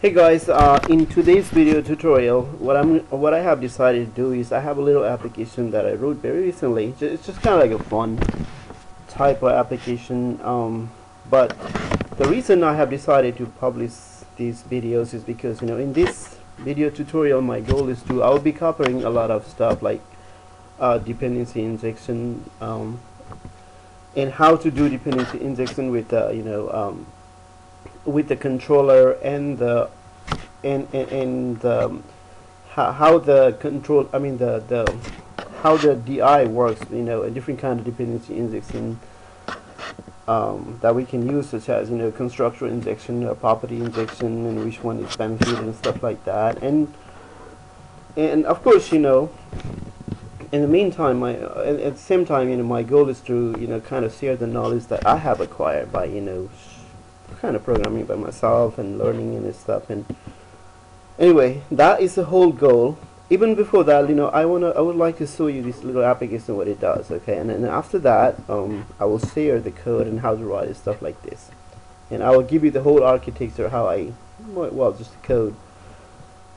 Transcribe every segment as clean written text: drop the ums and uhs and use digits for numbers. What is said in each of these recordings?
Hey guys, in today's video tutorial, what I have decided to do is I have a little application that I wrote very recently. It's just kind of like a fun type of application, but the reason I have decided to publish these videos is because in this video tutorial my goal is I'll be covering a lot of stuff like dependency injection, and how to do dependency injection with with the controller and the how the control the how the DI works, a different kind of dependency injection that we can use, such as constructor injection or property injection, and which one is benefit and stuff like that. And of course, in the meantime, at the same time, my goal is to kind of share the knowledge that I have acquired by kind of programming by myself and learning and stuff. And anyway, that is the whole goal. Even before that, I would like to show you this little application, what it does. Okay, and then after that, I will share the code and how to write it, stuff like this, and I will give you the whole architecture, how I just the code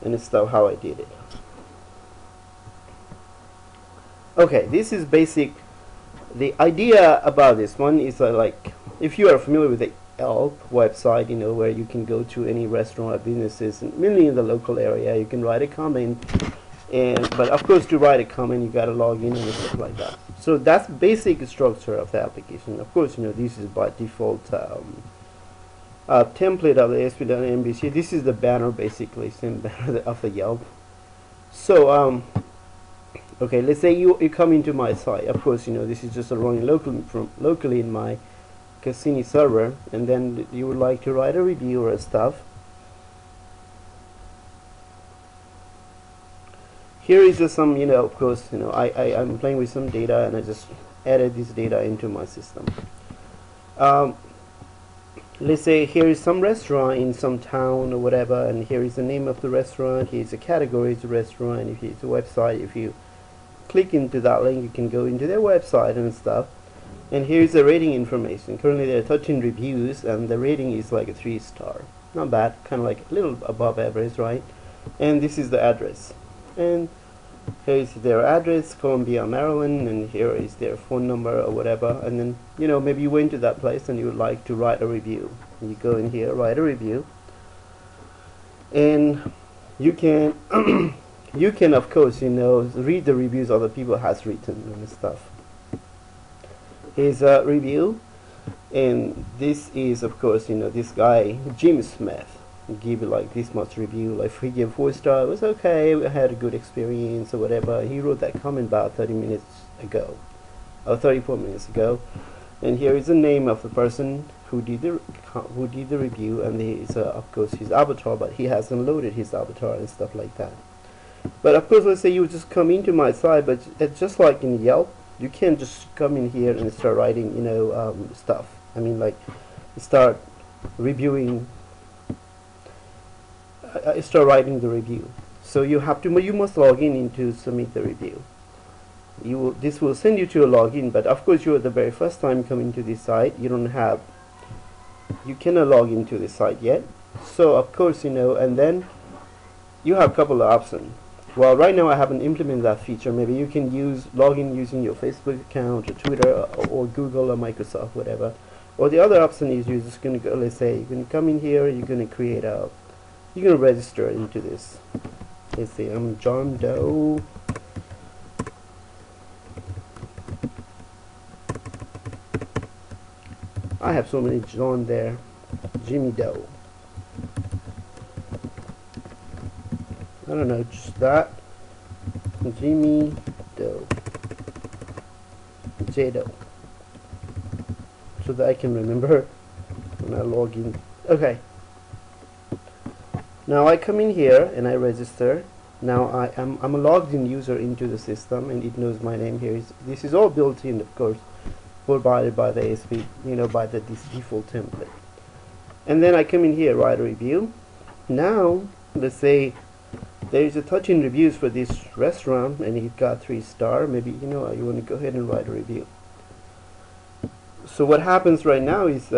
and stuff, how I did it. Okay, this is basic. The idea about this one is like, if you are familiar with the Yelp website, where you can go to any restaurant or businesses, and mainly in the local area, you can write a comment, but of course to write a comment you gotta log in and stuff like that. So that's basic structure of the application. Of course, this is by default template of the Asp NET MVC. This is the banner, basically same banner of the Yelp. So okay, let's say you come into my site. Of course, this is just running locally in my Cassini server, and then you would like to write a review or stuff. Here is just some, of course, I'm playing with some data, and I just added this data into my system. Let's say here is some restaurant in some town or whatever, and here is the name of the restaurant, here's the category of the restaurant, if it's a website, if you click into that link you can go into their website and stuff. And here's the rating information. Currently there are 13 reviews, and the rating is like a 3-star. Not bad, kind of like a little above average, right? And this is the address. And here is their address, Columbia, Maryland, and here is their phone number or whatever. And then, maybe you went to that place and you would like to write a review. You go in here, write a review. And you can you can, of course, read the reviews other people has written and stuff. His review, and this is, of course, this guy Jim Smith give like this much review, like he gave 4-star, it was okay, I had a good experience or whatever. He wrote that comment about 30 minutes ago or 34 minutes ago. And here is the name of the person who did the review, and is of course his avatar, but he hasn't loaded his avatar and stuff like that. But of course, let's say you just come into my site, but it's just like in Yelp. You can't just come in here and start writing, stuff. I mean, like, start reviewing, start writing the review. So you must log in to submit the review. This will send you to a login, but of course you're the very first time coming to this site. You cannot log into this site yet. So of course, and then you have a couple of options. Well, right now I haven't implemented that feature. Maybe you can log in using your Facebook account or Twitter or Google or Microsoft, whatever. Or the other option is you're just going to go, let's say, you're going to come in here, you're going to you're going to register into this. Let's say I'm John Doe. I have so many John there. Jimmy Doe. I don't know, just that. Jimmy Doe. J-Doe. So that I can remember when I log in. Okay. Now I come in here and I register. Now I'm a logged in user into the system, and it knows my name here. This is all built in, of course, provided by the ASP, by this default template. And then I come in here, write a review. Now, let's say there is a 13 reviews for this restaurant, and it got 3-star. Maybe you want to go ahead and write a review. So what happens right now is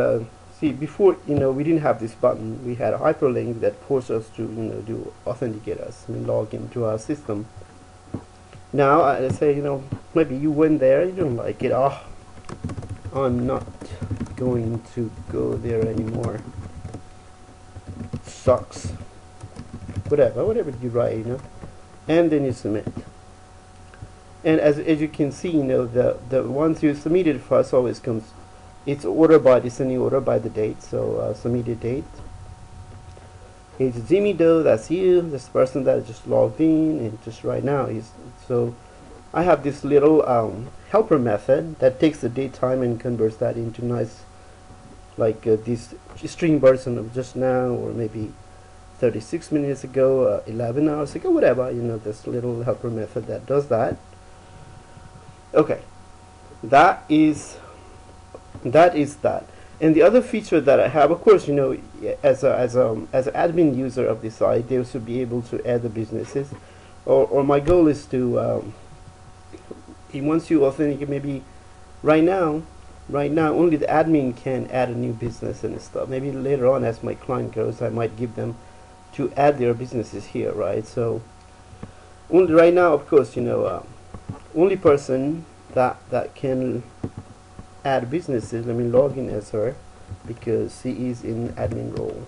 see, before, we didn't have this button. We had a hyperlink that forced us to, do authenticate us, log into our system. Now I say, maybe you went there, you don't like it. Oh, I'm not going to go there anymore. Sucks. Whatever you write, and then you submit. And as you can see, the ones you submitted first always comes. It's order by descending order by the date. So submitted date. It's Jimmy Doe. That's you. This person that just logged in and just right now is. So I have this little helper method that takes the date time and converts that into nice, like this string version of just now, or maybe 36 minutes ago, 11 hours ago, whatever. This little helper method that does that. Okay, that is that. And the other feature that I have, of course, as an admin user of this site, they should be able to add the businesses. Or my goal is to, once you authenticate, maybe right now only the admin can add a new business and stuff. Maybe later on, as my client grows, I might give them to add their businesses here, right? So only right now, of course, only person that can add businesses, let me log in as her, because she is in admin role.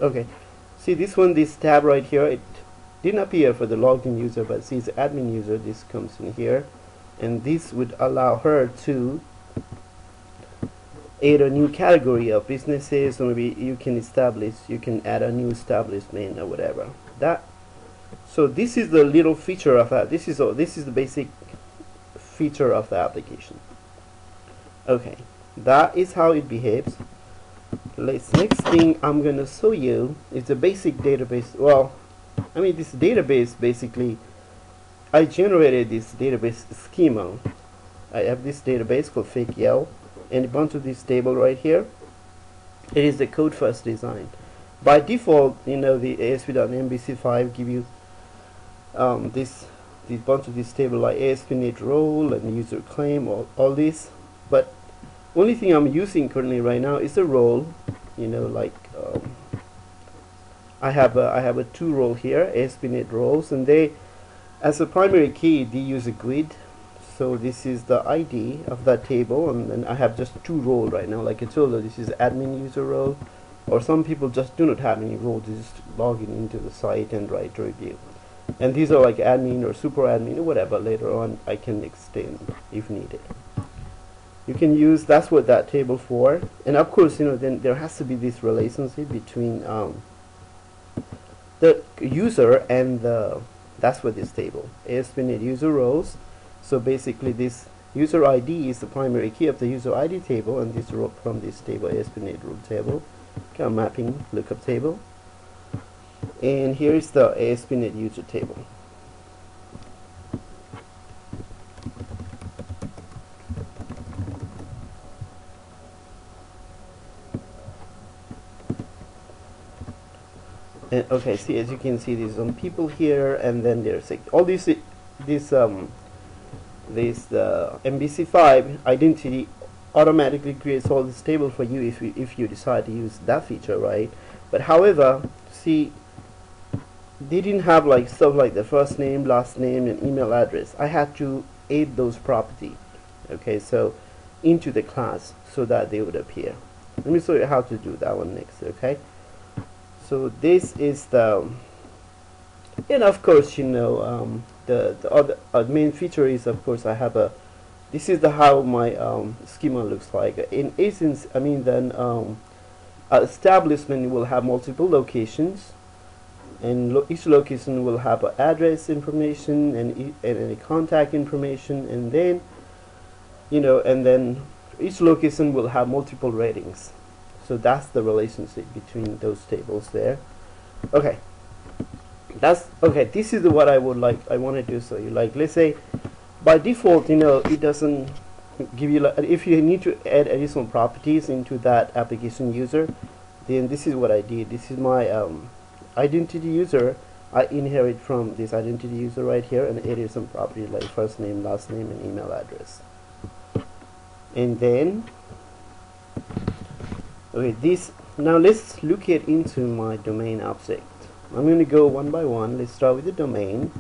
Okay, see this tab right here, it didn't appear for the logged in user, but she's admin user. This comes in here, and this would allow her to add a new category of businesses. So maybe you can add a new establishment or whatever. So this is the little feature of that. This is the basic feature of the application. Okay, that is how it behaves. Next thing I'm gonna show you is the basic database. Well, this database, basically I generated this database schema. I have this database called fake yell and a bunch of this table right here. It is the code first design. By default, the Asp NET MVC 5 give you this bunch of this table like Asp NET role and user claim, all this. But only thing I'm using currently right now is the role. I have a 2 role here, Asp NET roles, and they, as a primary key, they use a grid. So this is the ID of that table, and then I have just 2 role right now. Like I told you, this is admin user role, or some people just do not have any role. They just log into the site and write a review. And these are like admin or super admin or whatever. Later on, I can extend if needed. You can use, that's what that table for. And of course, then there has to be this relationship between the user and that's what this table, Asp NET user roles. So basically this user ID is the primary key of the user ID table, and this row from this table, Asp NET rule table, kind of mapping lookup table. And here is the Asp NET user table. And okay, see, as you can see, there's some people here, and then there's all this MVC5 identity automatically creates all this table for you if you decide to use that feature, right? But however, see, they didn't have like stuff like the first name, last name, and email address. I had to add those properties, okay, so into the class so that they would appear. Let me show you how to do that one next, okay? So this is the, and of course, the other main feature is, of course, I have this is how my schema looks like. In essence, then an establishment will have multiple locations, and each location will have an address information and a contact information, and then and then each location will have multiple ratings. So that's the relationship between those tables there. Okay, that's okay. This is what I wanted to show you. Like, let's say by default, it doesn't give you, if you need to add additional properties into that application user, then this is what I did. This is my identity user. I inherit from this identity user right here and added some properties like first name, last name, and email address. And then okay, this now let's look at into my domain object. I'm going to go one by one. Let's start with the domain.